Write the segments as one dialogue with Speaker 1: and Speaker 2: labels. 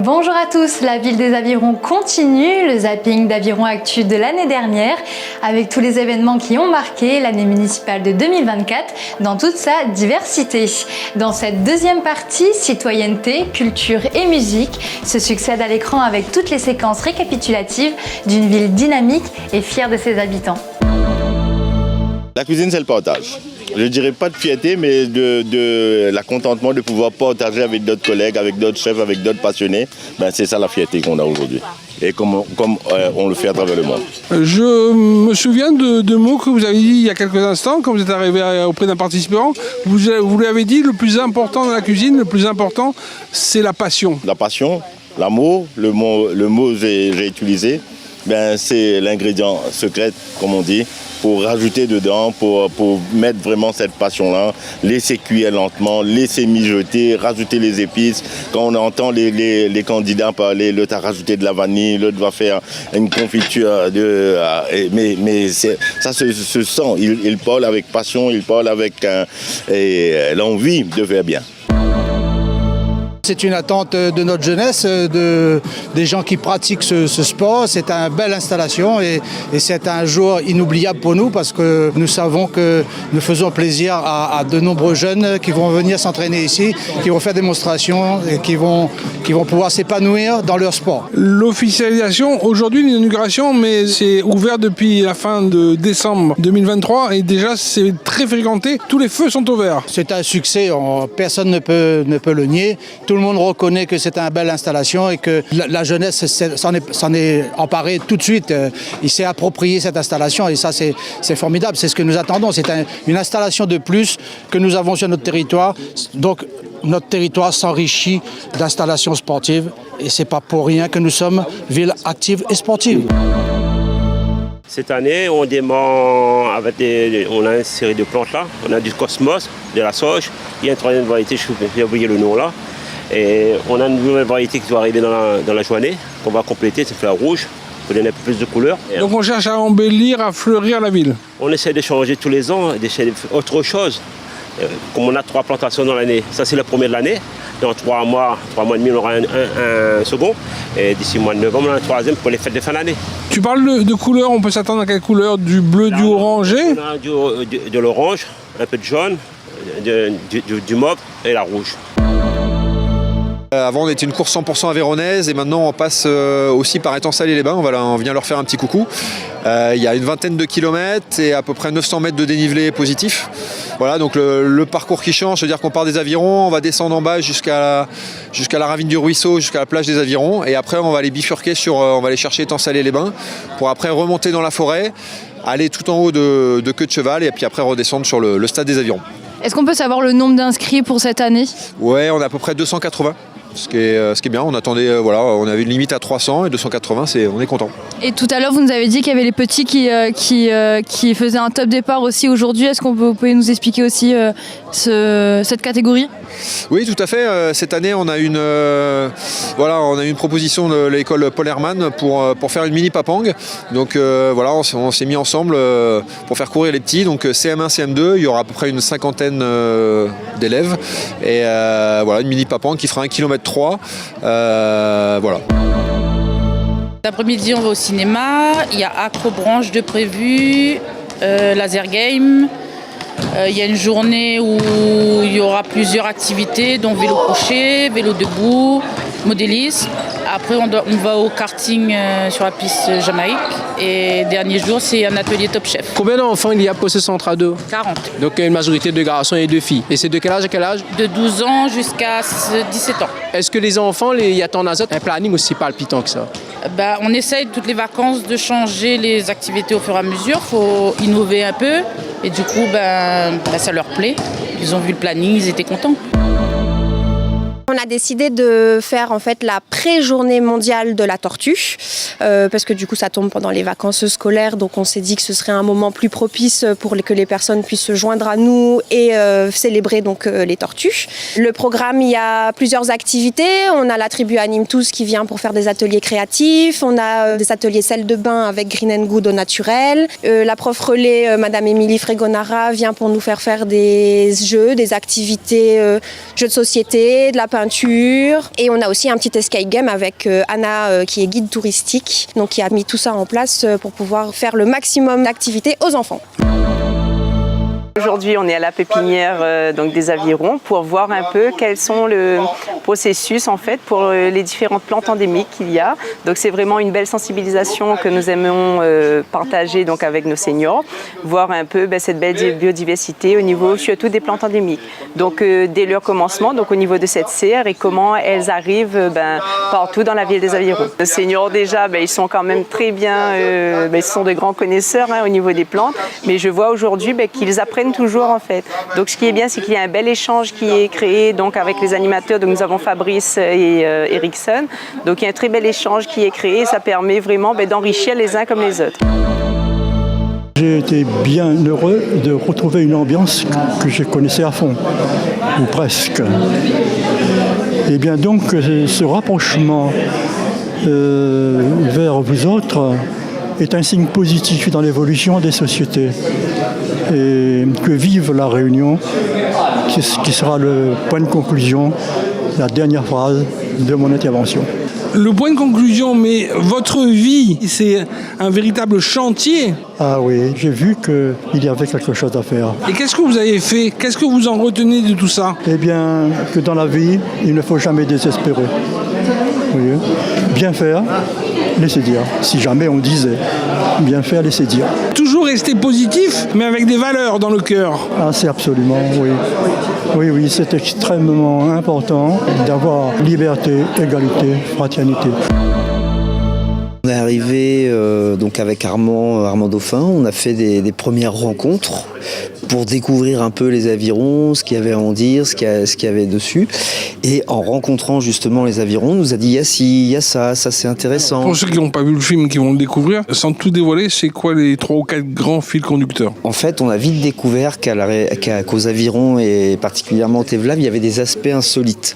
Speaker 1: Bonjour à tous, la ville des Avirons continue le zapping d'Aviron Actu de l'année dernière avec tous les événements qui ont marqué l'année municipale de 2024 dans toute sa diversité. Dans cette deuxième partie, citoyenneté, culture et musique se succèdent à l'écran avec toutes les séquences récapitulatives d'une ville dynamique et fière de ses habitants.
Speaker 2: La cuisine, c'est le partage. Je ne dirais pas de fierté, mais de la contentement de pouvoir partager avec d'autres collègues, avec d'autres chefs, avec d'autres passionnés. C'est ça la fierté qu'on a aujourd'hui. Et comme on le fait à travers le monde.
Speaker 3: Je me souviens de mots que vous avez dit il y a quelques instants, quand vous êtes arrivé auprès d'un participant. Vous lui avez dit le plus important dans la cuisine, le plus important, c'est la passion.
Speaker 2: La passion, l'amour, le mot que j'ai utilisé, c'est l'ingrédient secret, comme on dit, pour rajouter dedans, pour mettre vraiment cette passion-là, laisser cuire lentement, laisser mijoter, rajouter les épices. Quand on entend les candidats parler, l'autre a rajouté de la vanille, l'autre va faire une confiture, mais ça se sent. Il parle avec passion, il parle avec l'envie de faire bien.
Speaker 4: C'est une attente de notre jeunesse, des gens qui pratiquent ce sport. C'est une belle installation et c'est un jour inoubliable pour nous parce que nous savons que nous faisons plaisir à de nombreux jeunes qui vont venir s'entraîner ici, qui vont faire des démonstrations et qui vont pouvoir s'épanouir dans leur sport.
Speaker 3: L'officialisation, aujourd'hui l'inauguration, mais c'est ouvert depuis la fin de décembre 2023 et déjà c'est très fréquenté. Tous les feux sont ouverts. C'est
Speaker 4: un succès, personne ne peut le nier. Tout le monde reconnaît que c'est une belle installation et que la jeunesse s'en est emparée tout de suite. Il s'est approprié cette installation et ça c'est formidable, c'est ce que nous attendons. C'est une installation de plus que nous avons sur notre territoire. Donc notre territoire s'enrichit d'installations sportives et c'est pas pour rien que nous sommes ville active et sportive.
Speaker 5: Cette année, on démarre avec on a une série de plantes là. On a du cosmos, de la sauge. Il y a une troisième variété, j'ai oublié le nom là. Et on a une nouvelle variété qui doit arriver dans la journée, qu'on va compléter, c'est fleur rouge, pour donner un peu plus de couleur.
Speaker 3: Donc on cherche à embellir, à fleurir la ville.
Speaker 5: On essaie de changer tous les ans, d'essayer de faire autre chose. Comme on a 3 plantations dans l'année, ça c'est le premier de l'année. Dans 3 mois et demi, on aura un second. Et d'ici le mois de novembre, on a un troisième pour les fêtes de fin d'année.
Speaker 3: Tu parles de couleurs, on peut s'attendre à quelle couleur? Du bleu, du orangé?
Speaker 5: On a de l'orange, un peu de jaune, du mauve et la rouge.
Speaker 6: Avant on était une course 100% avéronaise et maintenant on passe aussi par Étang-Salé-les-Bains, on vient leur faire un petit coucou. Il y a une vingtaine de kilomètres et à peu près 900 mètres de dénivelé positif. Voilà, donc le parcours qui change, c'est-à-dire qu'on part des Avirons, on va descendre en bas jusqu'à la ravine du Ruisseau, jusqu'à la plage des Avirons et après on va aller bifurquer on va aller chercher Étang-Salé-les-Bains pour après remonter dans la forêt, aller tout en haut de Queue de Cheval et puis après redescendre sur le stade des Avirons.
Speaker 1: Est-ce qu'on peut savoir le nombre d'inscrits pour cette année?
Speaker 6: Ouais, on a à peu près 280. Ce qui est bien, on attendait, on avait une limite à 300 et 280, on est content.
Speaker 1: Et tout à l'heure, vous nous avez dit qu'il y avait les petits qui faisaient un top départ aussi aujourd'hui. Est-ce que vous pouvez nous expliquer aussi cette catégorie?
Speaker 6: Oui, tout à fait. Cette année, on a une proposition de l'école Paul Hermann pour faire une mini papang. Donc on s'est mis ensemble pour faire courir les petits. Donc CM1, CM2, il y aura à peu près une cinquantaine d'élèves. Et une mini papang qui fera 1,3 km.
Speaker 7: L'après-midi, on va au cinéma. Il y a Acrobranche de prévu, Laser Game. Il y a une journée où il y aura plusieurs activités, dont vélo couché, vélo debout, modélisme. Après, on va au karting sur la piste Jamaïque. Et dernier jour, c'est un atelier Top Chef.
Speaker 8: Combien d'enfants il y a pour ce centre ado?
Speaker 7: 40.
Speaker 8: Donc une majorité de garçons et de filles. Et c'est de quel âge à quel âge?
Speaker 7: De 12 ans jusqu'à 17 ans.
Speaker 8: Est-ce que les enfants, y attendent un planning aussi palpitant que ça?
Speaker 7: On essaye toutes les vacances de changer les activités au fur et à mesure. Il faut innover un peu. Et du coup, ça leur plaît. Ils ont vu le planning, ils étaient contents.
Speaker 9: On a décidé de faire en fait la pré-journée mondiale de la tortue parce que du coup ça tombe pendant les vacances scolaires, donc on s'est dit que ce serait un moment plus propice pour que les personnes puissent se joindre à nous et célébrer donc les tortues. Le programme, il y a plusieurs activités. On a la tribu Anime Tous qui vient pour faire des ateliers créatifs. On a des ateliers sel de bain avec Green and Good au naturel. La prof relais, Madame Émilie Frégonara, vient pour nous faire des jeux, des activités, jeux de société, de la peinture. Et on a aussi un petit escape game avec Anna qui est guide touristique, donc qui a mis tout ça en place pour pouvoir faire le maximum d'activités aux enfants.
Speaker 10: Aujourd'hui, on est à la pépinière donc des avirons pour voir un peu quels sont le processus en fait pour les différentes plantes endémiques qu'il y a. Donc c'est vraiment une belle sensibilisation que nous aimons partager donc avec nos seniors, voir un peu cette belle biodiversité au niveau surtout des plantes endémiques. Donc dès leur commencement, donc au niveau de cette serre et comment elles arrivent partout dans la ville des Avirons. Les seniors déjà, ils sont quand même très bien, ils sont de grands connaisseurs au niveau des plantes, mais je vois aujourd'hui qu'ils apprennent toujours en fait. Donc ce qui est bien, c'est qu'il y a un bel échange qui est créé donc avec les animateurs. Donc nous avons Fabrice et Erickson. Donc il y a un très bel échange qui est créé et ça permet vraiment d'enrichir les uns comme les autres.
Speaker 11: J'ai été bien heureux de retrouver une ambiance que je connaissais à fond, ou presque. Et bien donc ce rapprochement vers vous autres est un signe positif dans l'évolution des sociétés. Et que vive la réunion, qui sera le point de conclusion, la dernière phrase de mon intervention.
Speaker 3: Le point de conclusion, mais votre vie, c'est un véritable chantier.
Speaker 11: Ah oui, j'ai vu qu'il y avait quelque chose à faire.
Speaker 3: Et qu'est-ce que vous avez fait? Qu'est-ce que vous en retenez de tout ça?
Speaker 11: Eh bien, que dans la vie, il ne faut jamais désespérer. Oui. Bien faire, laisser dire. Si jamais on disait, bien faire, laisser dire.
Speaker 3: Toujours rester positif, mais avec des valeurs dans le cœur.
Speaker 11: Ah, c'est absolument, oui. Oui, c'est extrêmement important d'avoir liberté, égalité, fraternité.
Speaker 12: On est arrivé donc avec Armand Dauphin, on a fait des premières rencontres pour découvrir un peu les avirons, ce qu'il y avait à en dire, ce qu'il y avait dessus. Et en rencontrant justement les avirons, on nous a dit il y a ça c'est intéressant.
Speaker 3: Pour ceux qui n'ont pas vu le film, qui vont le découvrir, sans tout dévoiler, c'est quoi les 3 ou 4 grands fils conducteurs?
Speaker 12: En fait, on a vite découvert qu'aux avirons et particulièrement au Tevlav, il y avait des aspects insolites.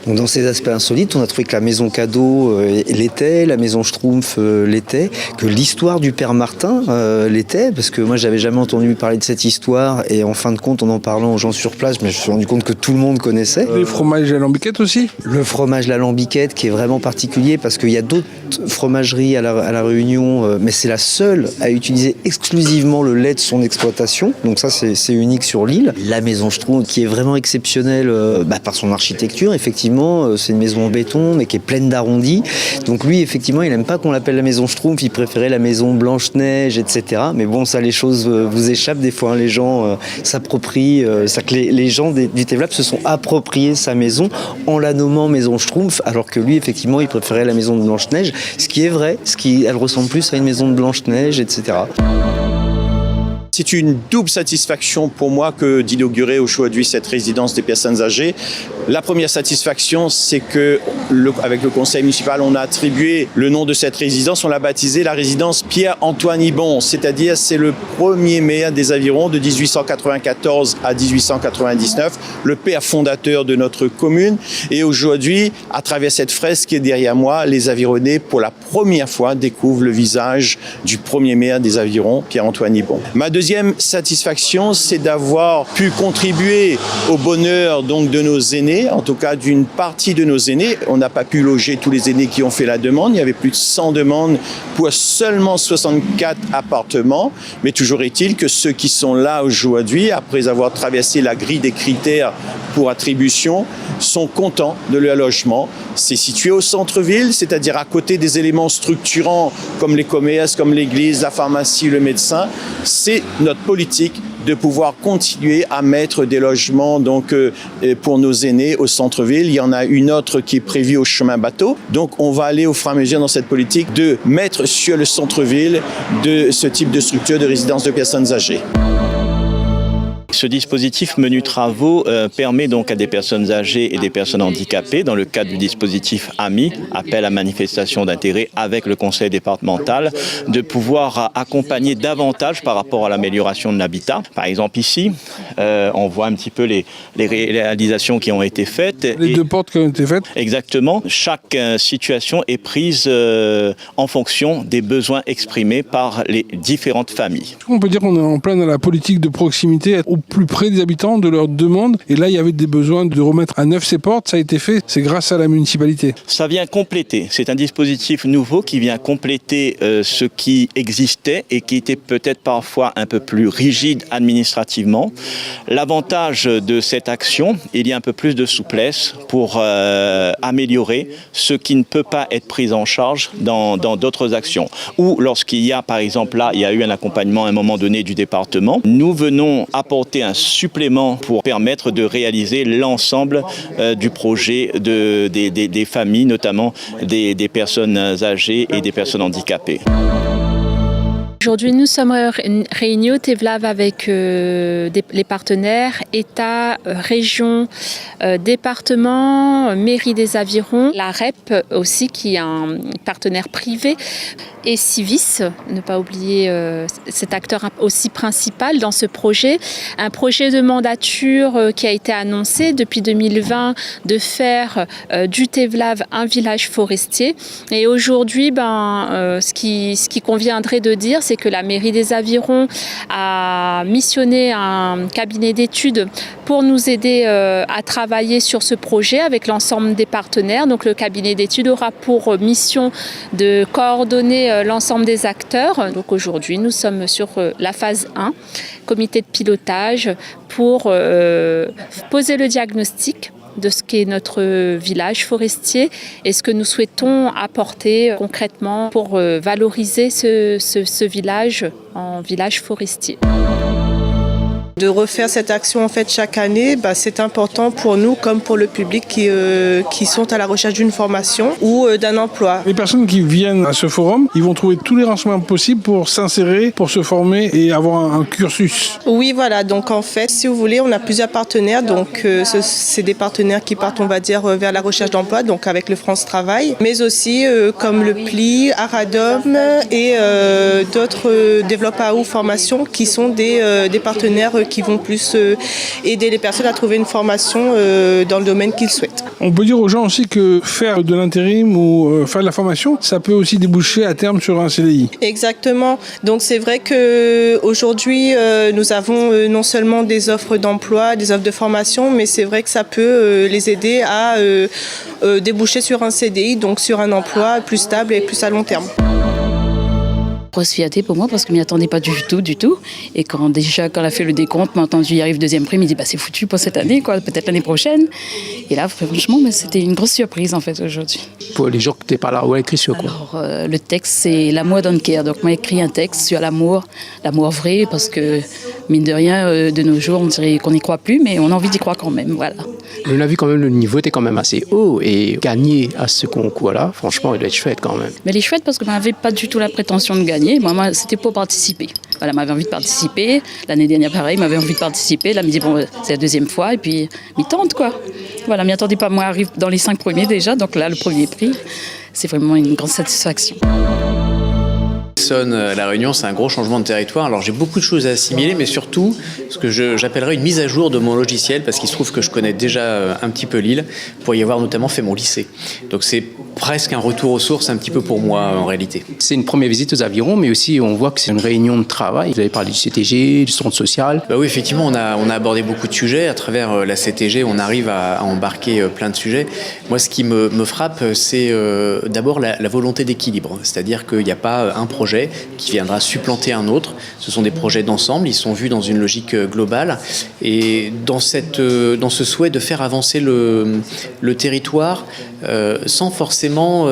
Speaker 12: Donc dans ces aspects insolites, on a trouvé que la maison cadeau l'était, la maison Schtroumpf l'était, que l'histoire du père Martin l'était, parce que moi j'avais jamais entendu parler de cette histoire et en fin de compte, en en parlant aux gens sur place, je me suis rendu compte que tout le monde connaissait.
Speaker 3: Les fromages à l'alambiquette aussi?
Speaker 12: Le fromage à l'alambiquette qui est vraiment particulier parce qu'il y a d'autres fromageries à la Réunion, mais c'est la seule à utiliser exclusivement le lait de son exploitation. Donc ça, c'est unique sur l'île. La maison Schtroumpf qui est vraiment exceptionnelle par son architecture. Effectivement, c'est une maison en béton mais qui est pleine d'arrondis. Donc lui, effectivement, il n'aime pas qu'on l'appelle la maison Schtroumpf, il préférait la maison Blanche-Neige, etc. Mais bon, ça, les choses vous échappent des fois. Les gens s'approprient, que les gens du Tevlav se sont appropriés sa maison en la nommant maison Schtroumpf, alors que lui, effectivement, il préférait la maison de Blanche-Neige, ce qui est vrai, elle ressemble plus à une maison de Blanche-Neige, etc.
Speaker 13: C'est une double satisfaction pour moi que d'inaugurer aujourd'hui cette résidence des personnes âgées. La première satisfaction, c'est que avec le conseil municipal, on a attribué le nom de cette résidence, on l'a baptisé la résidence Pierre-Antoine Ibon, c'est-à-dire c'est le premier maire des Avirons de 1894 à 1899, le père fondateur de notre commune. Et aujourd'hui, à travers cette fresque qui est derrière moi, les Avironnais, pour la première fois, découvrent le visage du premier maire des Avirons, Pierre-Antoine Ibon. Ma deuxième satisfaction, c'est d'avoir pu contribuer au bonheur donc de nos aînés, en tout cas d'une partie de nos aînés. On n'a pas pu loger tous les aînés qui ont fait la demande. Il y avait plus de 100 demandes pour seulement 64 appartements. Mais toujours est-il que ceux qui sont là aujourd'hui, après avoir traversé la grille des critères pour attribution, sont contents de leur logement. C'est situé au centre-ville, c'est-à-dire à côté des éléments structurants comme les commerces, comme l'église, la pharmacie, le médecin. C'est notre politique de pouvoir continuer à mettre des logements donc, pour nos aînés au centre-ville. Il y en a une autre qui est prévue au chemin bateau. Donc on va aller au fur et à mesure dans cette politique de mettre sur le centre-ville de ce type de structure de résidence de personnes âgées.
Speaker 14: Ce dispositif Menu Travaux permet donc à des personnes âgées et des personnes handicapées, dans le cadre du dispositif AMI, appel à manifestation d'intérêt avec le conseil départemental, de pouvoir accompagner davantage par rapport à l'amélioration de l'habitat. Par exemple ici, on voit un petit peu les réalisations qui ont été faites.
Speaker 3: Les 2 portes qui ont été faites.
Speaker 14: Exactement. Chaque situation est prise en fonction des besoins exprimés par les différentes familles.
Speaker 3: On peut dire qu'on est en plein dans la politique de proximité, au plus près des habitants, de leurs demandes. Et là, il y avait des besoins de remettre à neuf ces portes. Ça a été fait. C'est grâce à la municipalité.
Speaker 14: Ça vient compléter. C'est un dispositif nouveau qui vient compléter ce qui existait et qui était peut-être parfois un peu plus rigide administrativement. L'avantage de cette action, il y a un peu plus de souplesse pour améliorer ce qui ne peut pas être pris en charge dans d'autres actions. Ou lorsqu'il y a, par exemple, là, il y a eu un accompagnement à un moment donné du département, nous venons apporter un supplément pour permettre de réaliser l'ensemble du projet des familles, notamment des personnes âgées et des personnes handicapées.
Speaker 15: Aujourd'hui, nous sommes réunis au TEVLAV avec les partenaires, État, région, département, mairie des Avirons, la REP aussi qui est un partenaire privé et Civis, ne pas oublier cet acteur aussi principal dans ce projet. Un projet de mandature qui a été annoncé depuis 2020 de faire du TEVLAV un village forestier. Et aujourd'hui, ce qui conviendrait de dire, c'est que la mairie des Avirons a missionné un cabinet d'études pour nous aider à travailler sur ce projet avec l'ensemble des partenaires. Donc le cabinet d'études aura pour mission de coordonner l'ensemble des acteurs. Donc aujourd'hui, nous sommes sur la phase 1, comité de pilotage, pour poser le diagnostic de ce qu'est notre village forestier et ce que nous souhaitons apporter concrètement pour valoriser ce village en village forestier.
Speaker 16: De refaire cette action en fait chaque année, c'est important pour nous comme pour le public qui sont à la recherche d'une formation ou d'un emploi.
Speaker 3: Les personnes qui viennent à ce forum, ils vont trouver tous les renseignements possibles pour s'insérer, pour se former et avoir un cursus.
Speaker 16: Oui, voilà. Donc en fait, si vous voulez, on a plusieurs partenaires. Donc c'est des partenaires qui partent, on va dire, vers la recherche d'emploi, donc avec le France Travail, mais aussi comme le PLI, Aradom et d'autres développeurs ou formations qui sont des partenaires qui vont plus aider les personnes à trouver une formation dans le domaine qu'ils souhaitent.
Speaker 3: On peut dire aux gens aussi que faire de l'intérim ou faire de la formation, ça peut aussi déboucher à terme sur un CDI.
Speaker 16: Exactement. Donc c'est vrai qu'aujourd'hui, nous avons non seulement des offres d'emploi, des offres de formation, mais c'est vrai que ça peut les aider à déboucher sur un CDI, donc sur un emploi plus stable et plus à long terme.
Speaker 17: Grosse fierté pour moi parce que je m'y attendais pas du tout. Et quand on a fait le décompte, m'a entendu y arrive deuxième prime, il dit c'est foutu pour cette année, peut-être l'année prochaine. Et là, franchement, c'était une grosse surprise en fait aujourd'hui.
Speaker 8: Pour les gens qui n'étaient pas là, on a écrit sur quoi?
Speaker 17: Alors, le texte, c'est l'amour don't care. Donc, moi, j'ai écrit un texte sur l'amour vrai, parce que, mine de rien, de nos jours, on dirait qu'on n'y croit plus, mais on a envie d'y croire quand même, voilà.
Speaker 8: On a vu quand même le niveau était quand même assez haut et gagner à ce concours-là, franchement, il doit être chouette quand même.
Speaker 17: Mais il est chouette parce que je n'avais pas du tout la prétention de gagner. Moi, c'était pour participer. Voilà, m'avait envie de participer. L'année dernière, pareil, m'avait envie de participer. Là, me dit, c'est la deuxième fois, et puis, m'y tente, quoi. Voilà, m'y attendais pas. Moi, arrive dans les 5 premiers déjà, donc là, le premier prix, c'est vraiment une grande satisfaction.
Speaker 18: La Réunion, c'est un gros changement de territoire. Alors j'ai beaucoup de choses à assimiler, mais surtout ce que j'appellerais une mise à jour de mon logiciel, parce qu'il se trouve que je connais déjà un petit peu l'île, pour y avoir notamment fait mon lycée. Donc c'est presque un retour aux sources un petit peu pour moi en réalité.
Speaker 8: C'est une première visite aux Avirons, mais aussi on voit que c'est une réunion de travail. Vous avez parlé du CTG, du centre social.
Speaker 18: Oui, effectivement, on a abordé beaucoup de sujets. À travers la CTG, on arrive à embarquer plein de sujets. Moi, ce qui me frappe, c'est d'abord la volonté d'équilibre. C'est-à-dire qu'il n'y a pas un projet qui viendra supplanter un autre. Ce sont des projets d'ensemble, ils sont vus dans une logique globale. Et dans ce souhait de faire avancer le territoire sans forcément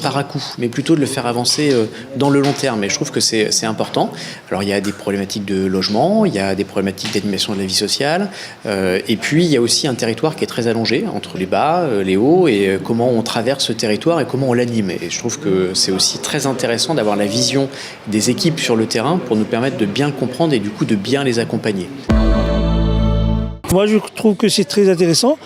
Speaker 18: par à-coup, mais plutôt de le faire avancer dans le long terme. Et je trouve que c'est important. Alors il y a des problématiques de logement, il y a des problématiques d'animation de la vie sociale, et puis il y a aussi un territoire qui est très allongé entre les bas, les hauts, et comment on traverse ce territoire et comment on l'anime. Et je trouve que c'est aussi très intéressant d'avoir la vision des équipes sur le terrain pour nous permettre de bien comprendre et du coup de bien les accompagner.
Speaker 19: Moi je trouve que c'est très intéressant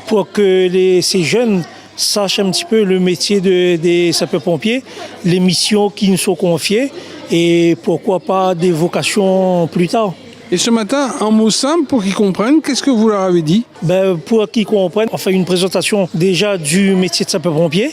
Speaker 19: pour que ces jeunes sachent un petit peu le métier des sapeurs-pompiers, les missions qui nous sont confiées et pourquoi pas des vocations plus tard.
Speaker 3: Et ce matin, un mot simple pour qu'ils comprennent, qu'est-ce que vous leur avez dit?
Speaker 19: Pour qu'ils comprennent, on fait une présentation déjà du métier de sapeur-pompier,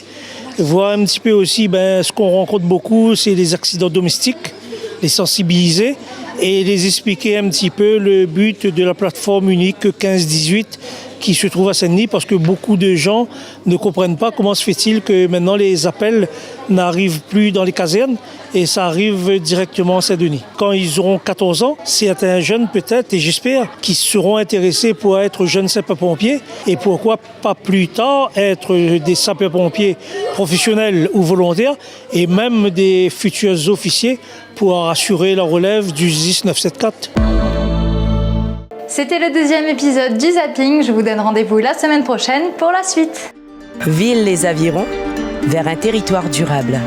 Speaker 19: voir un petit peu aussi ce qu'on rencontre beaucoup, c'est les accidents domestiques, les sensibiliser et les expliquer un petit peu le but de la plateforme unique 15-18 qui se trouve à Saint-Denis, parce que beaucoup de gens ne comprennent pas comment se fait-il que maintenant les appels n'arrivent plus dans les casernes et ça arrive directement à Saint-Denis. Quand ils auront 14 ans, certains jeunes peut-être, et j'espère, qui seront intéressés pour être jeunes sapeurs-pompiers et pourquoi pas plus tard être des sapeurs-pompiers professionnels ou volontaires et même des futurs officiers pour assurer la relève du SDIS 974.
Speaker 1: C'était le deuxième épisode du Zapping. Je vous donne rendez-vous la semaine prochaine pour la suite.
Speaker 20: Ville les Avirons, vers un territoire durable.